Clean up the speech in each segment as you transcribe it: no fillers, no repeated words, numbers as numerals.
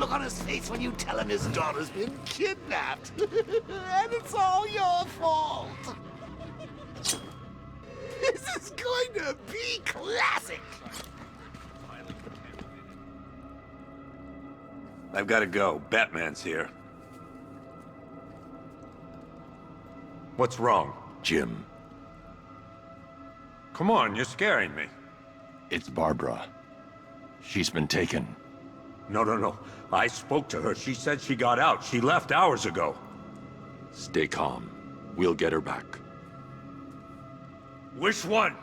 look on his face when you tell him his daughter's been kidnapped. And it's all your fault. This is going to be classic. I've got to go. Batman's here. What's wrong? Jim, Come on, you're scaring me. it's Barbara. She's been taken. No. I spoke to her. She said she got out. She left hours ago. Stay calm. We'll get her back. Which one?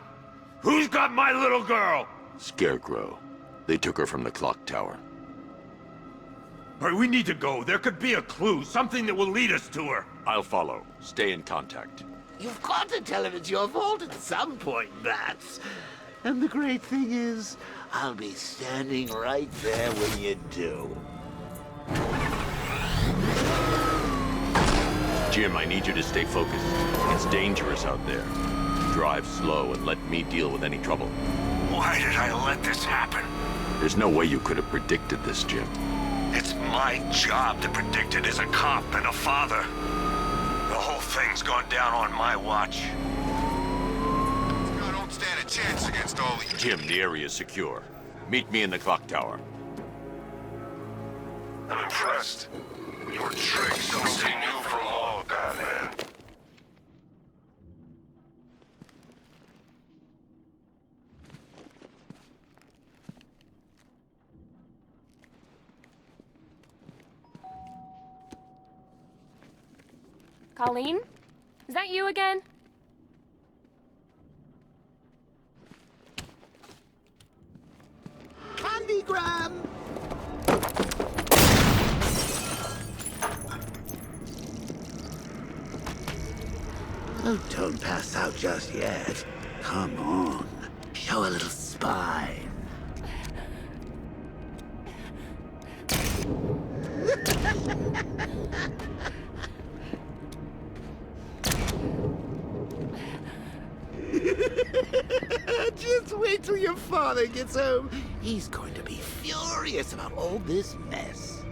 Who's got my little girl? Scarecrow. They took her from the clock tower. All right, we need to go. There could be a clue, something that will lead us to her. I'll follow. Stay in contact. You've got to tell him it's your fault at some point, Bats. And the great thing is, I'll be standing right there when you do. Jim, I need you to stay focused. It's dangerous out there. Drive slow and let me deal with any trouble. Why did I let this happen? There's no way you could have predicted this, Jim. It's my job to predict it as a cop and a father. The whole thing's gone down on my watch. I don't stand a chance against all these. Jim, the area's secure. Meet me in the clock tower. I'm impressed. Your tricks don't seem new from all, Batman. Colleen? Is that you again? Candygram! Oh, don't pass out just yet. Come on. Show a little spine. Just wait till your father gets home. He's going to be furious about all this mess.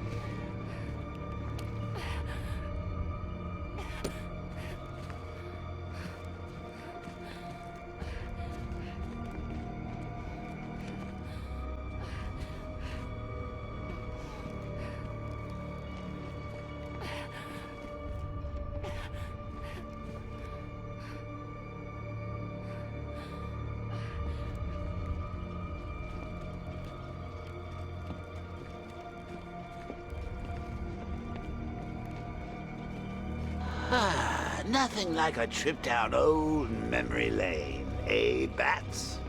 Nothing like a trip down old memory lane, eh, Bats?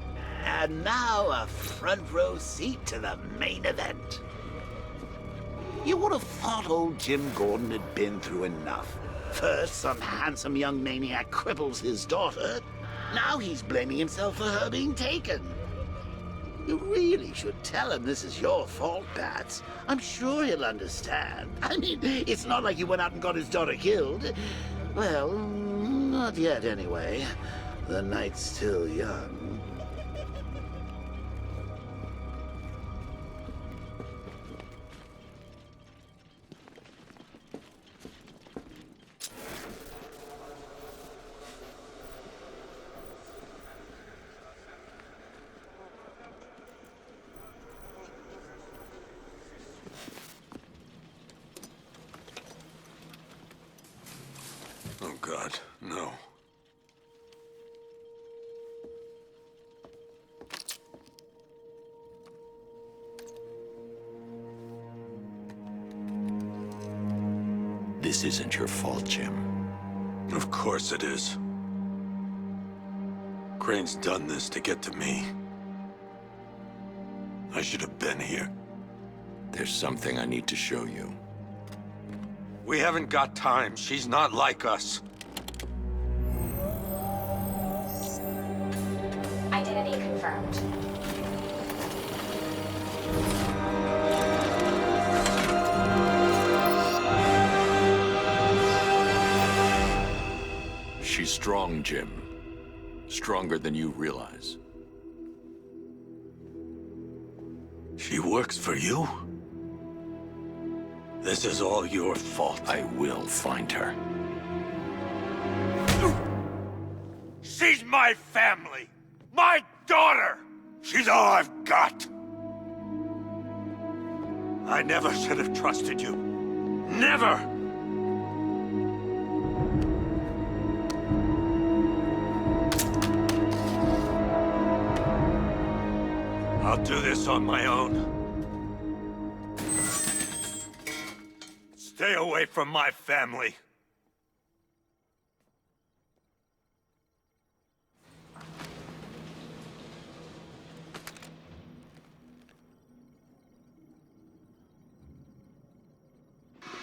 And now a front row seat to the main event. You would have thought old Jim Gordon had been through enough. First, some handsome young maniac cripples his daughter. Now he's blaming himself for her being taken. You really should tell him this is your fault, Bats. I'm sure he'll understand. I mean, it's not like you went out and got his daughter killed. Well, not yet anyway. The night's still young. Oh, God, no. This isn't your fault, Jim. Of course it is. Crane's done this to get to me. I should have been here. There's something I need to show you. We haven't got time. She's not like us. Identity confirmed. She's strong, Jim. Stronger than you realize. She works for you? This is all your fault. I will find her. She's my family! My daughter! She's all I've got! I never should have trusted you. Never! I'll do this on my own. Stay away from my family.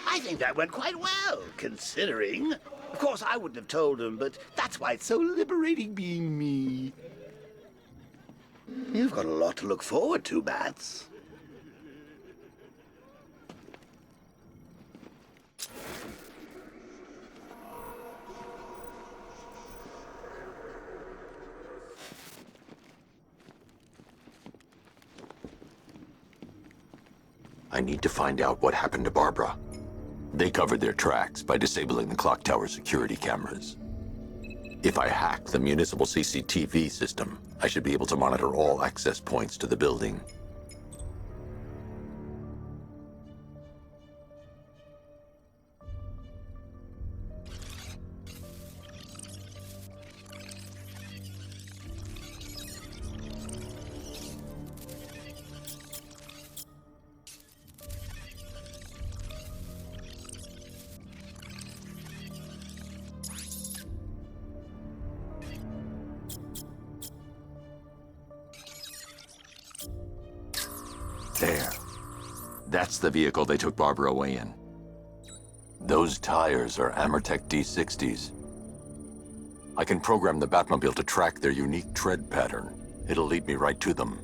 I think that went quite well, considering. Of course, I wouldn't have told him, but that's why it's so liberating being me. You've got a lot to look forward to, Bats. I need to find out what happened to Barbara. They covered their tracks by disabling the clock tower security cameras. If I hack the municipal CCTV system, I should be able to monitor all access points to the building. There. That's the vehicle they took Barbara away in. Those tires are Amertech D60s. I can program the Batmobile to track their unique tread pattern. It'll lead me right to them.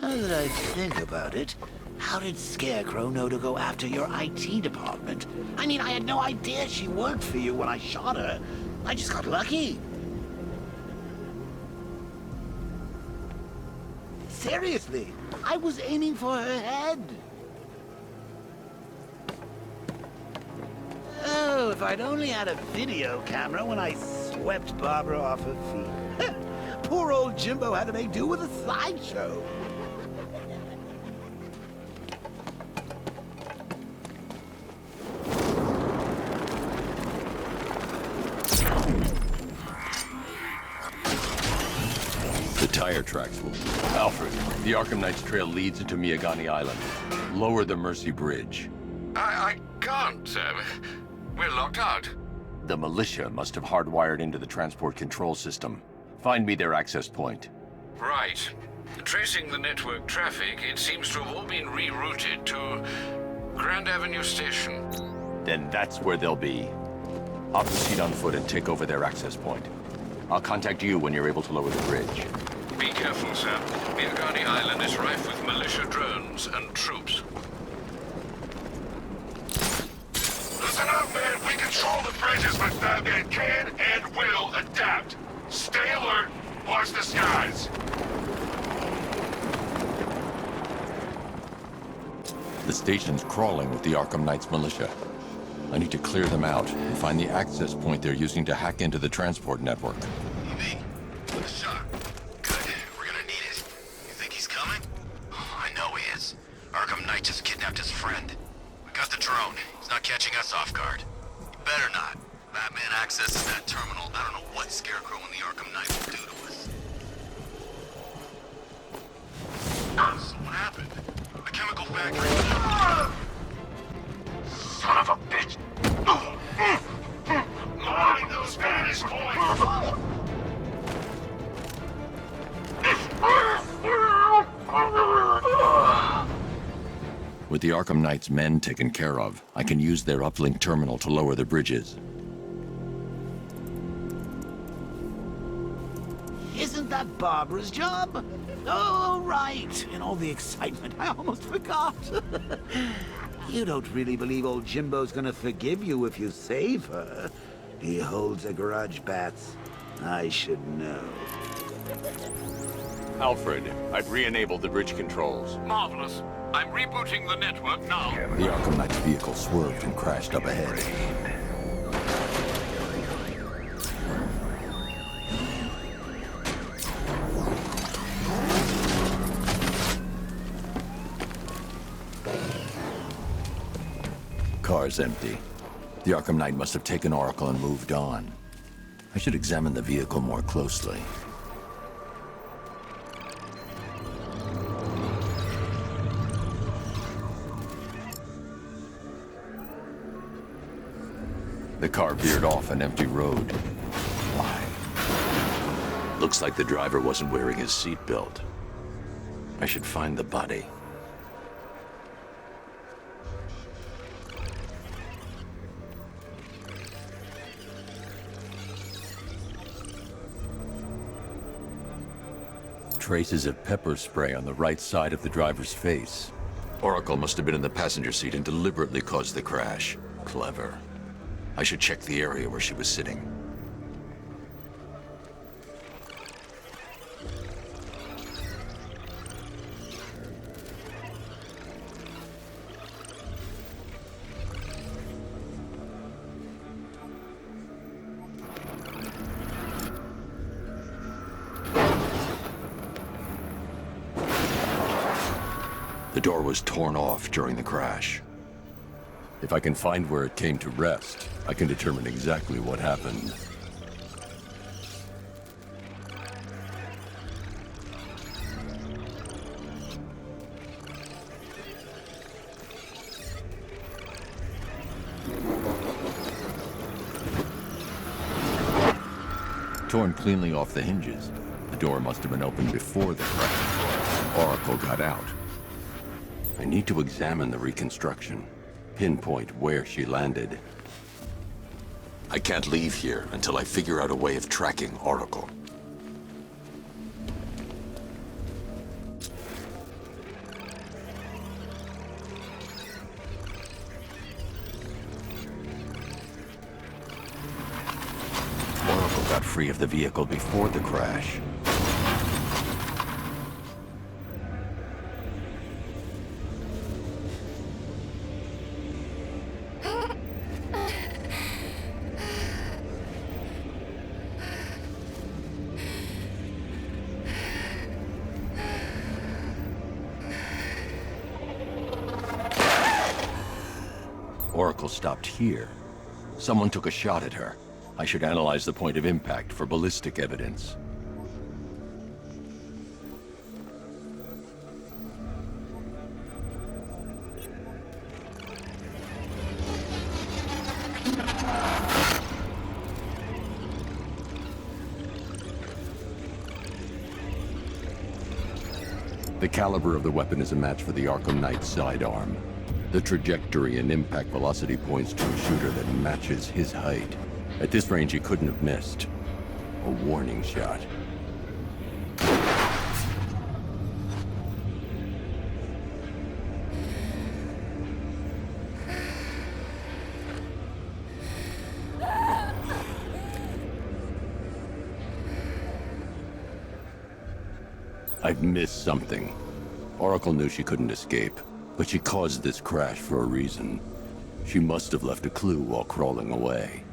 Now that I think about it, how did Scarecrow know to go after your IT department? I mean, I had no idea she worked for you when I shot her. I just got lucky. Seriously, I was aiming for her head. Oh, if I'd only had a video camera when I swept Barbara off her feet. Poor old Jimbo had to make do with a slideshow. Tire tracks will... Alfred, the Arkham Knight's trail leads into Miagani Island. Lower the Mercy Bridge. I can't. We're locked out. The militia must have hardwired into the transport control system. Find me their access point. Right. Tracing the network traffic, it seems to have all been rerouted to Grand Avenue Station. Then that's where they'll be. I'll proceed on foot and take over their access point. I'll contact you when you're able to lower the bridge. Be careful, sir. Miagani Island is rife with militia drones and troops. Listen up, man. We control the bridges, but Batman can and will adapt. Stay alert. Watch the skies. The station's crawling with the Arkham Knight's militia. I need to clear them out and find the access point they're using to hack into the transport network. EV, with a shot. Good. We're gonna need it. You think he's coming? Oh, I know he is. Arkham Knight just kidnapped his friend. We got the drone. He's not catching us off guard. He better not. Batman accesses that terminal. I don't know what Scarecrow and the Arkham Knight will do to us. So what happened? The chemical factory... Son of a bitch! Mind those Spanish boys! With the Arkham Knight's men taken care of, I can use their uplink terminal to lower the bridges. Isn't that Barbara's job? Oh, right. In all the excitement, I almost forgot. You don't really believe old Jimbo's gonna forgive you if you save her. He holds a grudge, Bats. I should know. Alfred, I've re-enabled the bridge controls. Marvelous. I'm rebooting the network now. The Arkham Knight's vehicle swerved and crashed up ahead. Car's empty. The Arkham Knight must have taken Oracle and moved on. I should examine the vehicle more closely. The car veered off an empty road. Why? Looks like the driver wasn't wearing his seatbelt. I should find the body. Traces of pepper spray on the right side of the driver's face. Oracle must have been in the passenger seat and deliberately caused the crash. Clever. I should check the area where she was sitting. The door was torn off during the crash. If I can find where it came to rest, I can determine exactly what happened. Torn cleanly off the hinges. The door must have been opened before the crash. Oracle got out. I need to examine the reconstruction. Pinpoint where she landed. I can't leave here until I figure out a way of tracking Oracle. Oracle got free of the vehicle before the crash. Oracle stopped here. Someone took a shot at her. I should analyze the point of impact for ballistic evidence. The caliber of the weapon is a match for the Arkham Knight's sidearm. The trajectory and impact velocity points to a shooter that matches his height. At this range, he couldn't have missed. A warning shot. I've missed something. Oracle knew she couldn't escape, but she caused this crash for a reason. She must have left a clue while crawling away.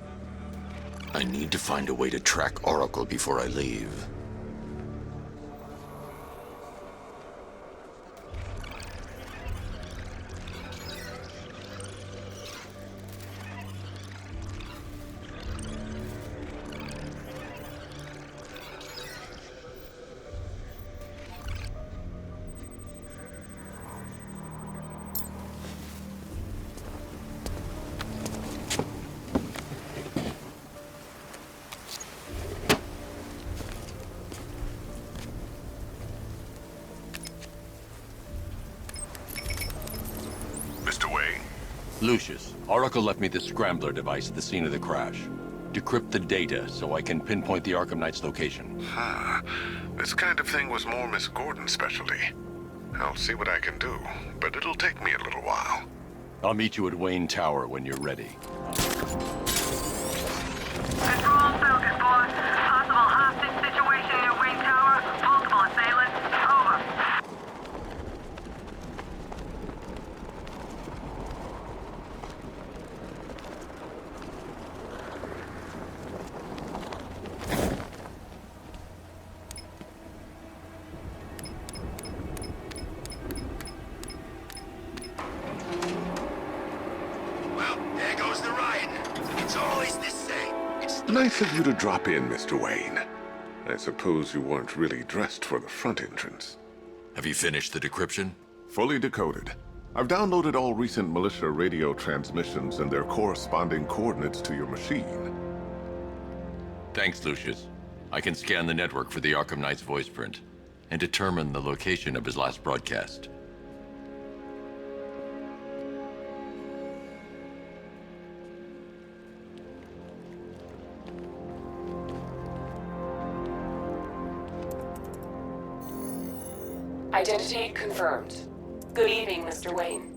I need to find a way to track Oracle before I leave. Lucius, Oracle left me the scrambler device at the scene of the crash. Decrypt the data so I can pinpoint the Arkham Knight's location. This kind of thing was more Miss Gordon's specialty. I'll see what I can do, but it'll take me a little while. I'll meet you at Wayne Tower when you're ready. Control Falcon 4. Possible Nice of you to drop in, Mr. Wayne. I suppose you weren't really dressed for the front entrance. Have you finished the decryption? Fully decoded. I've downloaded all recent militia radio transmissions and their corresponding coordinates to your machine. Thanks, Lucius. I can scan the network for the Arkham Knight's voice print and determine the location of his last broadcast. Identity confirmed. Good evening, Mr. Wayne.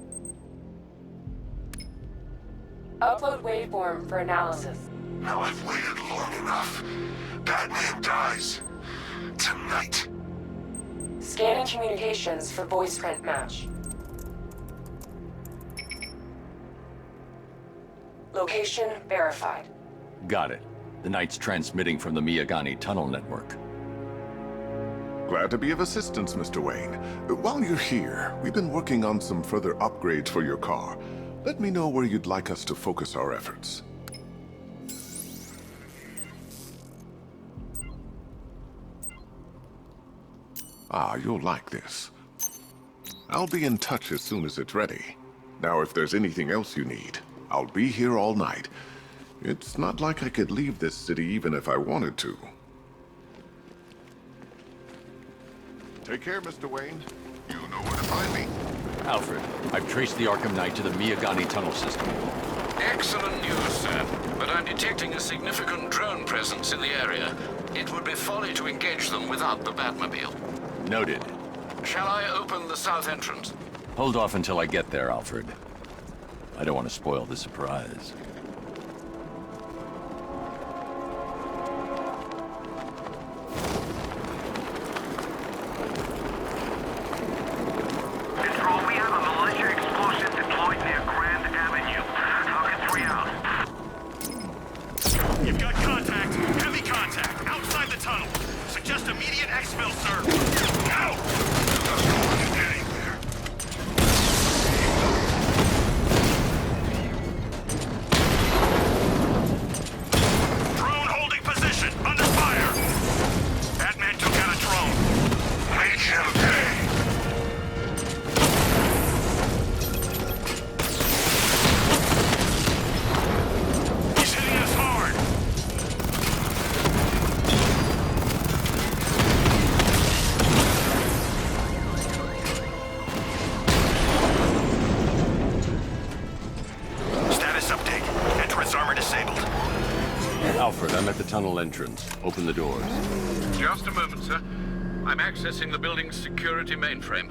Upload waveform for analysis. Now I've waited long enough. Batman dies. Tonight. Scanning communications for voice print match. Location verified. Got it. The Knight's transmitting from the Miyagani tunnel network. Glad to be of assistance, Mr. Wayne. While you're here, we've been working on some further upgrades for your car. Let me know where you'd like us to focus our efforts. Ah, you'll like this. I'll be in touch as soon as it's ready. Now, if there's anything else you need, I'll be here all night. It's not like I could leave this city even if I wanted to. Take care, Mr. Wayne. You know where to find me. Alfred, I've traced the Arkham Knight to the Miyagani tunnel system. Excellent news, sir. But I'm detecting a significant drone presence in the area. It would be folly to engage them without the Batmobile. Noted. Shall I open the south entrance? Hold off until I get there, Alfred. I don't want to spoil the surprise. Control, we have a militia explosive deployed near Grand Avenue. Target 3 out. You've got contact. Heavy contact. Outside the tunnel. Suggest immediate exfil, sir. Now! Drone holding position. Under fire. Batman took out a drone. Make him pay. He's hitting us hard. Status update. Entrance armor disabled. Alfred, I'm at the tunnel entrance. Open the doors. Just a moment, sir. I'm accessing the building's security mainframe.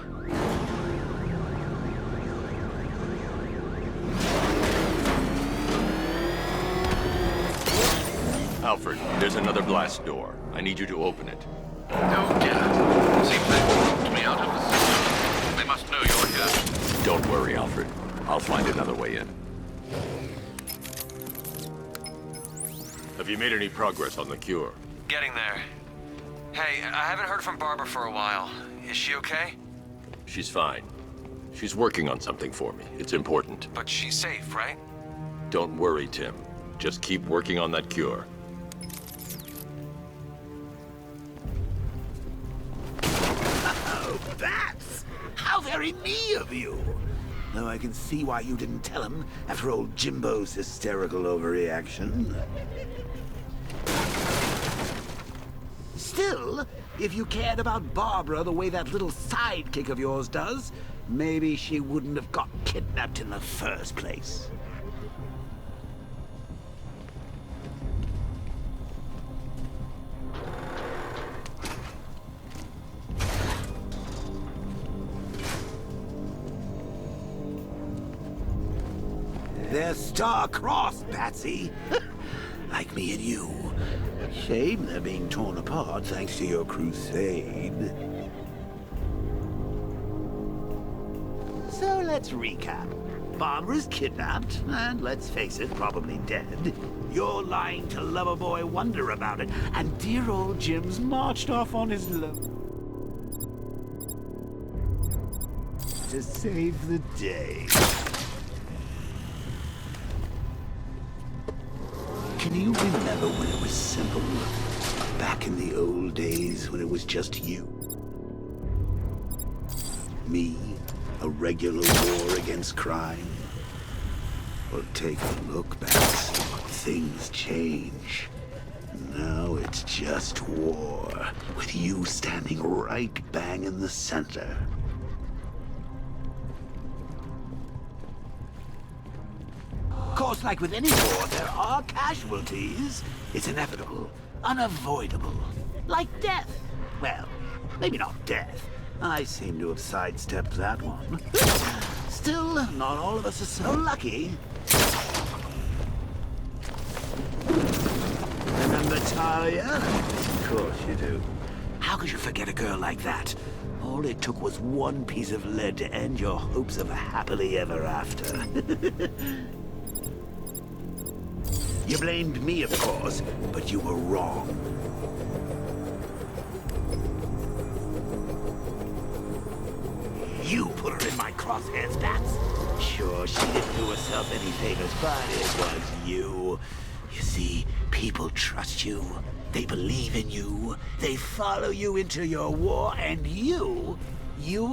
Alfred, there's another blast door. I need you to open it. Oh, dear. Seems they've moved me out of the system. They must know you're here. Don't worry, Alfred. I'll find another way in. Have you made any progress on the cure? Getting there. Hey, I haven't heard from Barbara for a while. Is she okay? She's fine. She's working on something for me. It's important. But she's safe, right? Don't worry, Tim. Just keep working on that cure. Oh, Bats! How very me of you! Though I can see why you didn't tell him after old Jimbo's hysterical overreaction. Still, if you cared about Barbara the way that little sidekick of yours does, maybe she wouldn't have got kidnapped in the first place. They're star-crossed, Patsy. Like me and you. Shame they're being torn apart thanks to your crusade. So let's recap. Barbara's kidnapped, and let's face it, probably dead. You're lying to Loverboy Wonder about it, and dear old Jim's marched off on his low to save the day. Can you remember when it was simple? Back in the old days when it was just you? Me, a regular war against crime? Well, take a look back. Things change. Now it's just war, with you standing right bang in the center. Of course, like with any war, there are casualties. It's inevitable, unavoidable. Like death. Well, maybe not death. I seem to have sidestepped that one. Still, not all of us are so lucky. Remember Talia? Of course you do. How could you forget a girl like that? All it took was one piece of lead to end your hopes of a happily ever after. You blamed me, of course, but you were wrong. You put her in my crosshairs, Bats. Sure, she didn't do herself any favors, but it was you. You see, people trust you. They believe in you. They follow you into your war, and you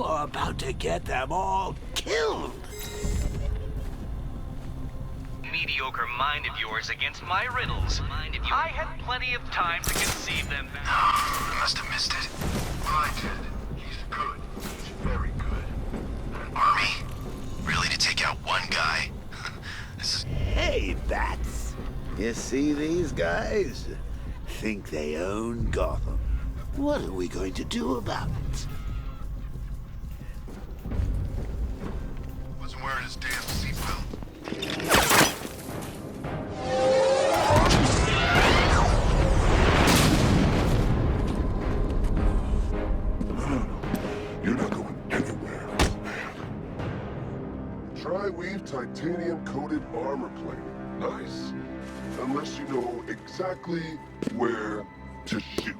are about to get them all killed. Mediocre mind of yours against my riddles. I had plenty of time to conceive them. I must have missed it. Blinded. He's good. He's very good. An army? Really, to take out one guy? This is... Hey, Bats. You see these guys? Think they own Gotham. What are we going to do about it? Wasn't wearing his damn seatbelt. You're not going anywhere. Tri-weave titanium-coated armor plating. Nice. Unless you know exactly where to shoot.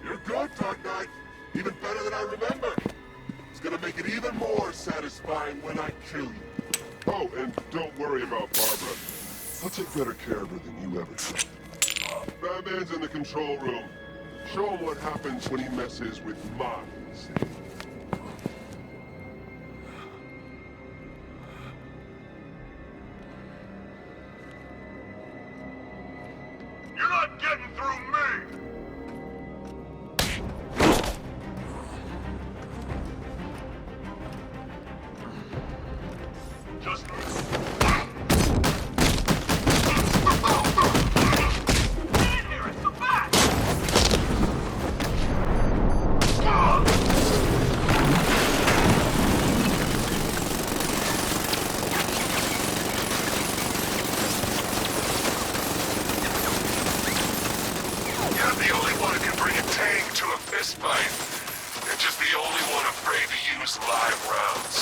You're good, Dark Knight. Even better than I remember. It's gonna make it even more satisfying when I kill you. Oh, and don't worry about Barbara. I'll take better care of her than you ever did. Batman's in the control room. Show him what happens when he messes with minds. You're not getting through me! Just... You're just the only one afraid to use live rounds.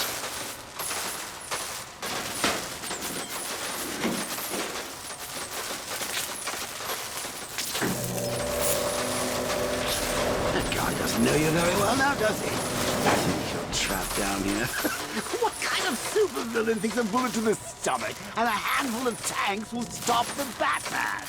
That guy doesn't know you very well now, does he? I think you're trapped down here. What kind of supervillain thinks a bullet to the stomach and a handful of tanks will stop the Batman?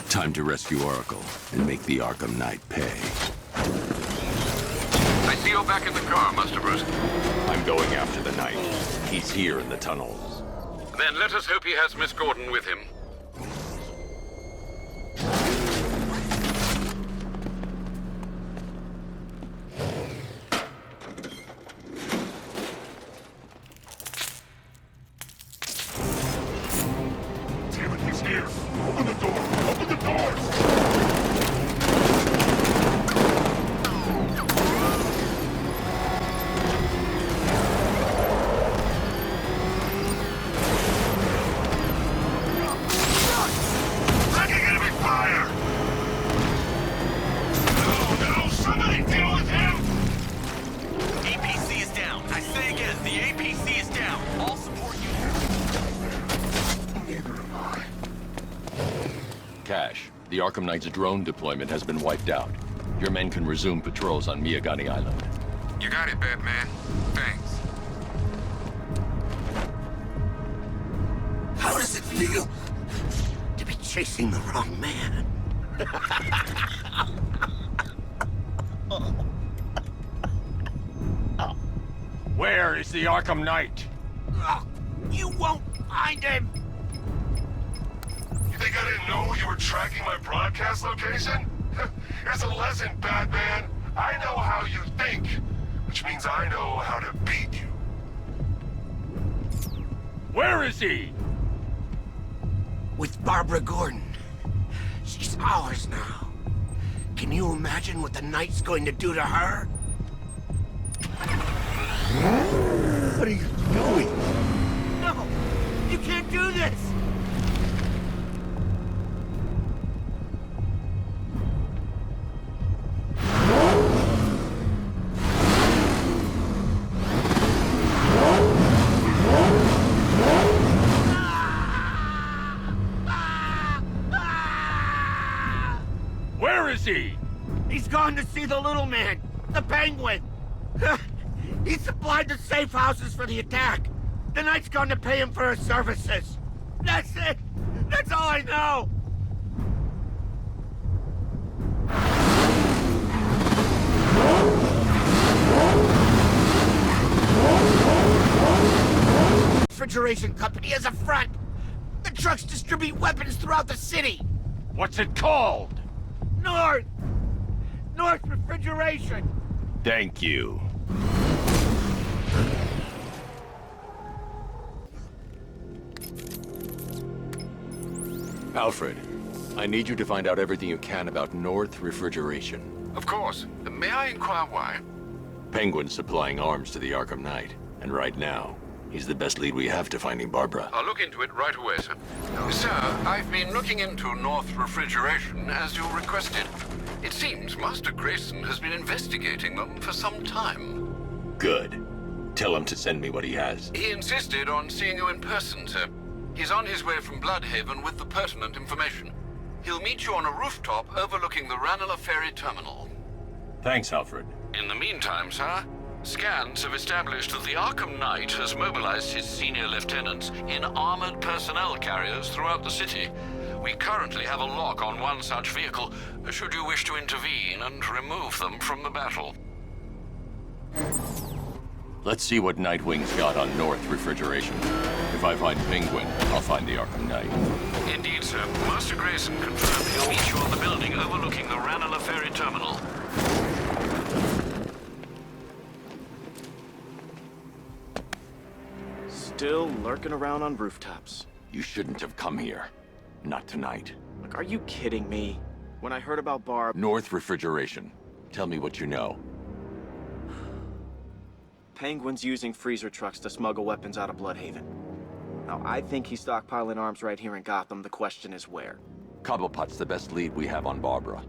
Time to rescue Oracle and make the Arkham Knight pay. I see you're back in the car, Master Bruce. I'm going after the Knight. He's here in the tunnels. Then let us hope he has Miss Gordon with him. Damn it, he's here! Open the door! Open the doors! The Arkham Knight's drone deployment has been wiped out. Your men can resume patrols on Miyagani Island. You got it, Batman. Thanks. How does it feel to be chasing the wrong man? Where is the Arkham Knight? You won't find him! You think I didn't know you were tracking my broadcast location? Here's a lesson, Batman. I know how you think, which means I know how to beat you. Where is he? With Barbara Gordon. She's ours now. Can you imagine what the Knight's going to do to her? What are you doing? No! You can't do this! Where is he? He's gone to see the little man, the Penguin. He supplied the safe houses for the attack. The Knight's gone to pay him for his services. That's it. That's all I know. Refrigeration company has a front. The trucks distribute weapons throughout the city. What's it called? North Refrigeration. Thank you. Alfred, I need you to find out everything you can about North Refrigeration. Of course. May I inquire why? Penguin's supplying arms to the Arkham Knight, and right now, he's the best lead we have to finding Barbara. I'll look into it right away, sir. Sir, I've been looking into North Refrigeration as you requested. It seems Master Grayson has been investigating them for some time. Good. Tell him to send me what he has. He insisted on seeing you in person, sir. He's on his way from Bloodhaven with the pertinent information. He'll meet you on a rooftop overlooking the Ranelagh Ferry Terminal. Thanks, Alfred. In the meantime, sir, scans have established that the Arkham Knight has mobilized his senior lieutenants in armored personnel carriers throughout the city. We currently have a lock on one such vehicle, should you wish to intervene and remove them from the battle. Let's see what Nightwing's got on North Refrigeration. If I find Penguin, I'll find the Arkham Knight. Indeed, sir. Master Grayson confirmed he'll meet you on the building overlooking the Ranelagh Ferry Terminal. Still lurking around on rooftops. You shouldn't have come here. Not tonight. Like, are you kidding me? When I heard about Barb... North Refrigeration. Tell me what you know. Penguin's using freezer trucks to smuggle weapons out of Bloodhaven. Now, I think he's stockpiling arms right here in Gotham. The question is where. Cobblepot's the best lead we have on Barbara.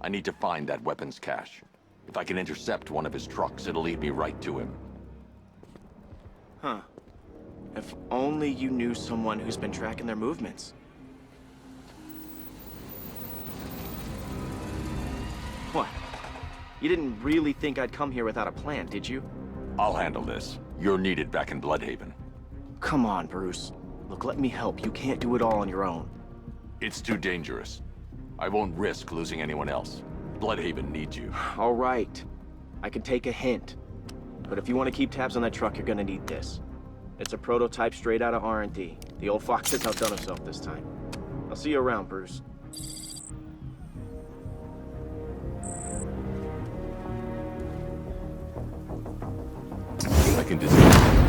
I need to find that weapons cache. If I can intercept one of his trucks, it'll lead me right to him. Huh. If only you knew someone who's been tracking their movements. What? You didn't really think I'd come here without a plan, did you? I'll handle this. You're needed back in Bloodhaven. Come on, Bruce. Look, let me help. You can't do it all on your own. It's too dangerous. I won't risk losing anyone else. Bloodhaven needs you. All right. I can take a hint. But if you want to keep tabs on that truck, you're gonna need this. It's a prototype straight out of R&D. The old fox has outdone himself this time. I'll see you around, Bruce. I can disable